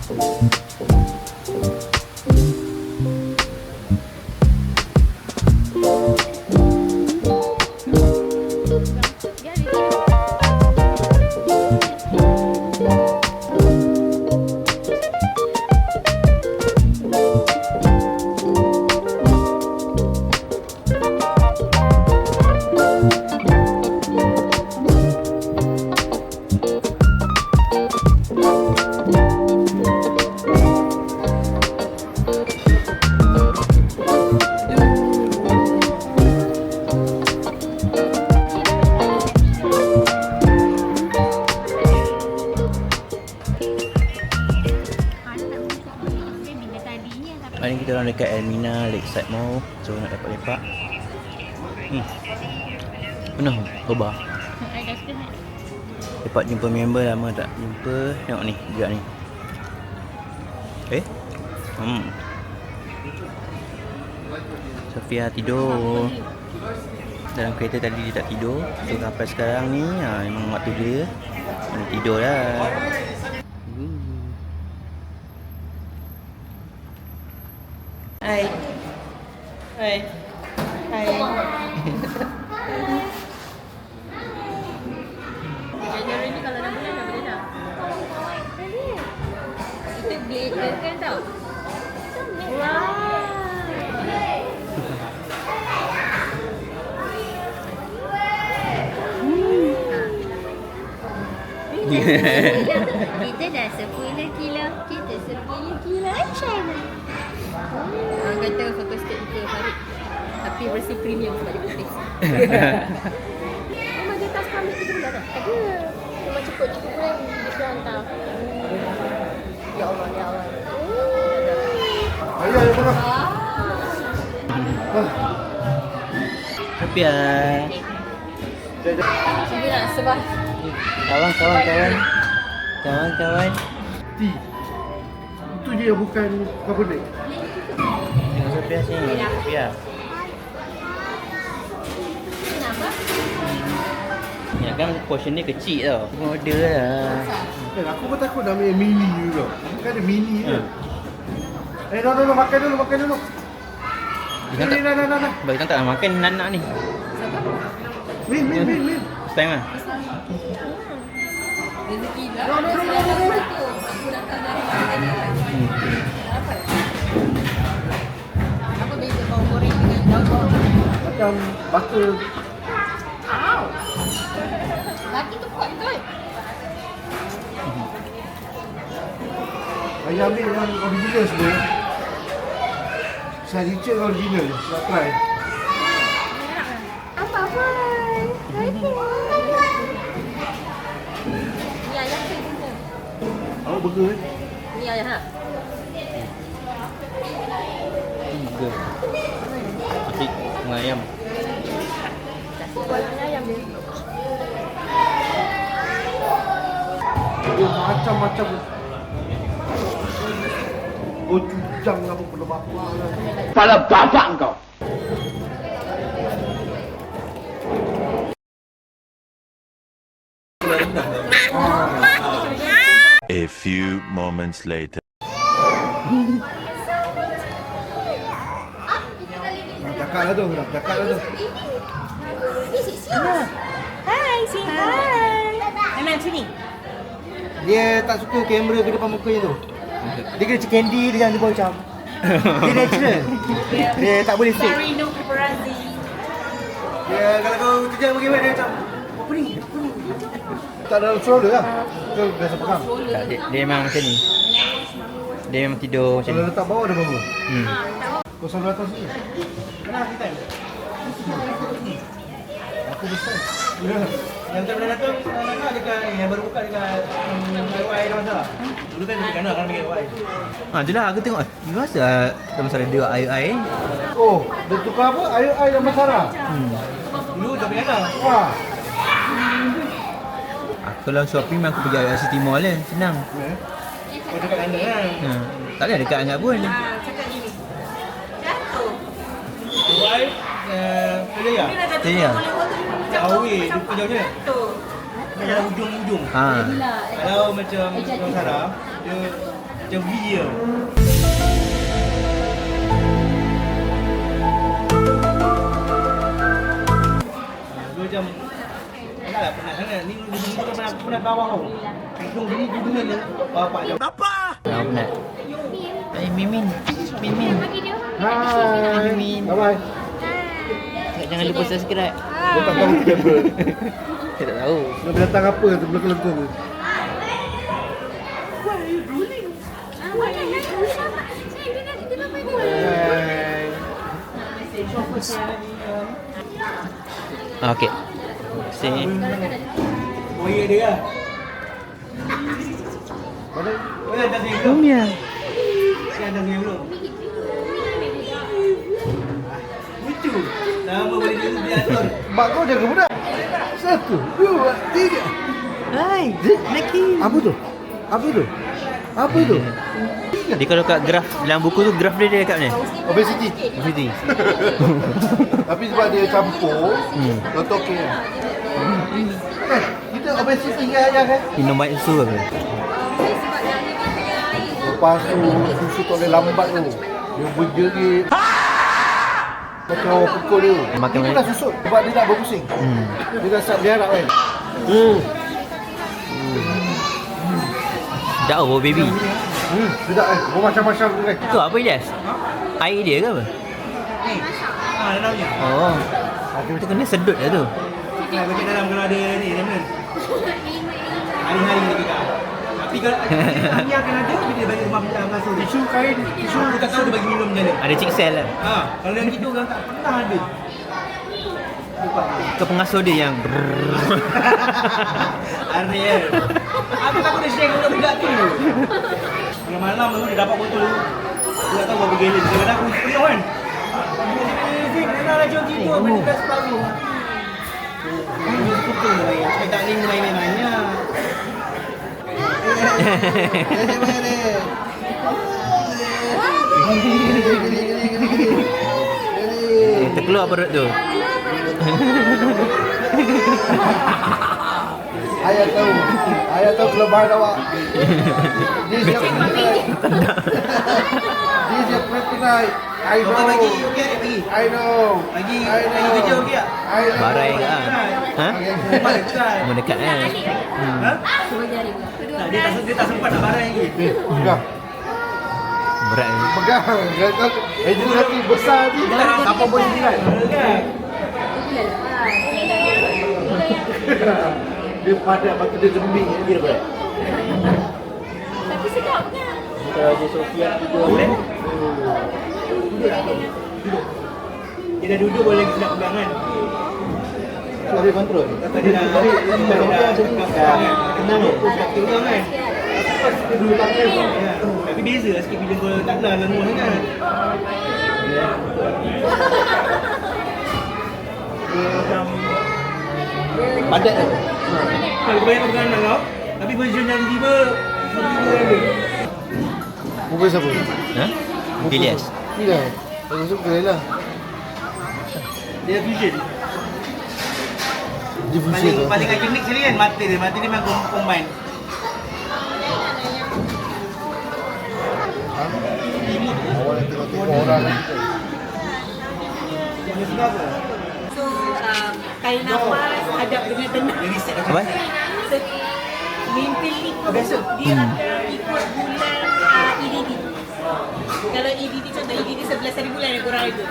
Hari ni kita orang dekat Elmina Lakeside Mall. So nak dapat lepak. Penuh Hoba. Lepak jumpa member lama tak jumpa. Tengok ni, budak ni. Sofia tidur dalam kereta tadi, dia tak tidur. So sampai sekarang ni memang waktu dia tidur lah. Hai. Hai. Hai. Januari ni kalau dah bulan dah boleh dah. Itu glitter kan tau. Wow. Kita dah 10 kilo. Kita 10 kilo action. Orang kata foto state muka Farid, tapi versi premium sebab dia putih. Memang dia tas kami 3 bulan dah? Ada. Memang cukup bulan dia hantar. Ya Allah, ya Allah. Ayo, ayo, ayo. Sofia. Sini nak sebab. Kawan. Itu dia bukan carbonate. Tengok Sofia sini. Sofia. Kenapa? Ya kan portion dia kecil tau. Aku order lah. Aku pun takut nak ambil mini juga. Kan ada mini je. No, makan dulu. Ni, nah. Bagi tak nak makan nak ni. Min. First time lah. Rezeki dah. Aku datang dari mana? Apa? Apa beza bawang goreng dengan daun? Macam butter. Lagi tu kuat betul. Ayah ambil yang original sebenarnya. Saya Richard original. Nak try. Apa? Ni ayam ke benda? Awak burger Ni ayam ha? Burger. Nasi dengan ayam. Warna ayam dia. Oh, macam-macam. Oh, cujang apa pada bapa lah. Kepala bapak kau. A few moments later. Cakap lah tu. Hai, say hi. Mana sini? Dia tak suka kamera ke depan mukanya tu. Dia kena cik candy, dia jangan buat macam. Dia natural. Dia tak boleh fake. Sorry, no paparazzi. Dia kalau kau terjang bagaimana dia macam apa ni? Tak dalam stroller lah. Itu biasa pegang. Tak, dia memang macam ni. Dia memang tidur macam Kalau ni. letak bawah dia bangun. Hmm. Kau selalu atas ni. Mana kita? Aku besar. Yang tak pernah datang, Nana dekat ni, yang baru buka dekat UI dah masalah. Dulu kan dekat Nana kan dekat UI. Itulah aku tengok. Ni masa ada masalah dia air. Oh, dia tukar apa? Air dan masara. Dulu dah pergi Nana. Wah. Aku kalau shopping aku pergi IRC Timur lah. Senang. Oh dekat Nana kan. Tak ada dekat sangat pun. Cakap gini. Jatuh. UI, kerja ya? Macam ni lah. Away, lupa jauhnya. Jatuh. Dalam ujung-ujung. Ha. Kalau macam Nusara, dia Macam video. Dia macam taklah penat sangat. Ni pernah bawah tau. Hidung gini gini ni. Bapak dia. Jangan penat. Mimin. Mimin. Bagi dia. Hai. Min. Bye-bye. Jangan lupa subscribe. Dia tak tahu kamera. Saya tak tahu. Nak datang apa tu belakang-belakang. Okey. Sini. Oh ya dia lah. Mana? Oh ya dah dia belum. Ya. Saya dah dia belum. Lucu. Nama boleh dia atur. Mak kau jaga budak. 1, 2, 3. Hai, lagi. Apa tu? Apa tu? Apa tu? Dia kalau kat graf dalam buku tu graf dia kat mana? Obesity. Obesity. Tapi sebab dia campur, contoh okey. Kita obesity aja kan? Minum banyak susu apa? Lepas tu susu tu boleh lambat tu. Dia berjerit. Macam orang pukul dia. Makan Itu banyak. dah susut sebab dia dah berpusing. Dia dah start berharap kan. Dah over baby. Sedap kan. Macam-macam tu kan. Tu apa Ilyas? Air dia ke apa? Ah, dah tahu je. Oh. Tu kena sedut lah tu. Nak baca dalam kalau ada ni, Ramen. Hari-hari dia pegang. Tapi kalau ni akan ada, bila bagi rumah minta masuk tisu kain, tisu dia tak tahu dia bagi minum macam mana. Ada chicksel lah. Ha, kalau yang gitu orang tak pernah ada. Ke pengasuh dia yang Ariel. Aku takut dia share dengan budak tu. Kalau malam tu dia dapat botol tu. Dia tak tahu berapa gallon. Kadang-kadang aku penuh kan. Zik, kenal lah jom gitu. Apa dia kat separuh. Dia suka main. Sampai tak ni main-main banyak. terkeluar perut tu. Ayah tahu kelemahan awak. Dia siap kryptonite. Dia siap kryptonite. I know. Kau bagi okey tak bagi? I know. Bagi I know. bagi kerja okey tak? I know. Barai ke? Ha? Sempat dekat. Mau dekat kan? Ha? Tak, dia tak sempat nak barai lagi. Pegang. Berat ni. Pegang. Itu lagi besar ni. Apa pun sembilan. Kan? Dia padat, lepas tu dia gembing. Dia berat. Tapi sedap kan? Kalau Haji Sofia tidur. Dia dah duduk boleh lagi sedap pegang kan? So dia kontrol. Kata dia dah kenal tu sedap pegang kan? Dia dulu tak kena. Ya. Tapi beza lah sikit bila kau tak kenal lengur sangat. Dia macam Padat tu. kalau banyak pegang anak kau, tapi version yang tiba ada. Muka siapa? Ha? Ilyas. Tidak. Saya suka lah. Dia fusion. Dia fusion tu. Paling ikonik sekali kan mata dia memang combine. Awak yang tengok-tengok orang. Dia sedap ke? So, kain nafas hadap dengan tenang. Dia reset Apa? Mimpi ikut besok dia akan ikut bulan EDD. Kalau EDD contoh EDD 11 hari bulan yang korang ada.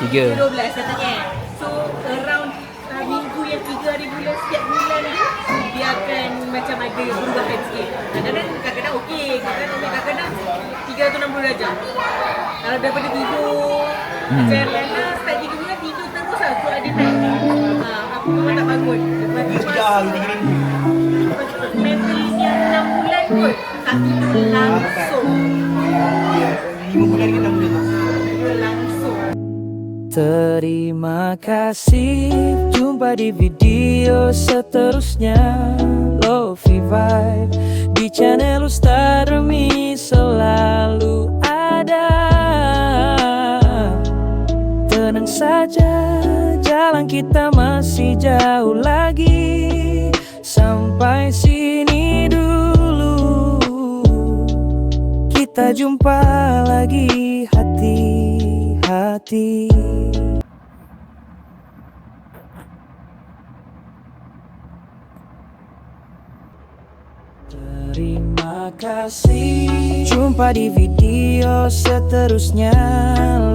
3. 12 katanya. So around minggu yang 3 hari bulan setiap bulan tu dia akan macam ada perubahan sikit. Kadang-kadang okey, kadang-kadang 360 darjah. Kalau daripada tidur jalan start 3 bulan tidur terus lah tu ada time. Aku memang tak bangun. Lepas tu dah mentally 6 bulan kot tak tidur langsung. 5 bulan kita boleh. Tidur langsung. Terima kasih, jumpa di video seterusnya. Lofi Vibe di channel Ustaz Remi selalu ada. Tenang saja, jalan kita masih jauh lagi. Sampai sini dulu. kita jumpa lagi, hati-hati. Terima kasih. Jumpa di video seterusnya.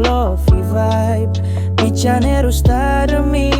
Lovey Vibe Bichaneros Academy.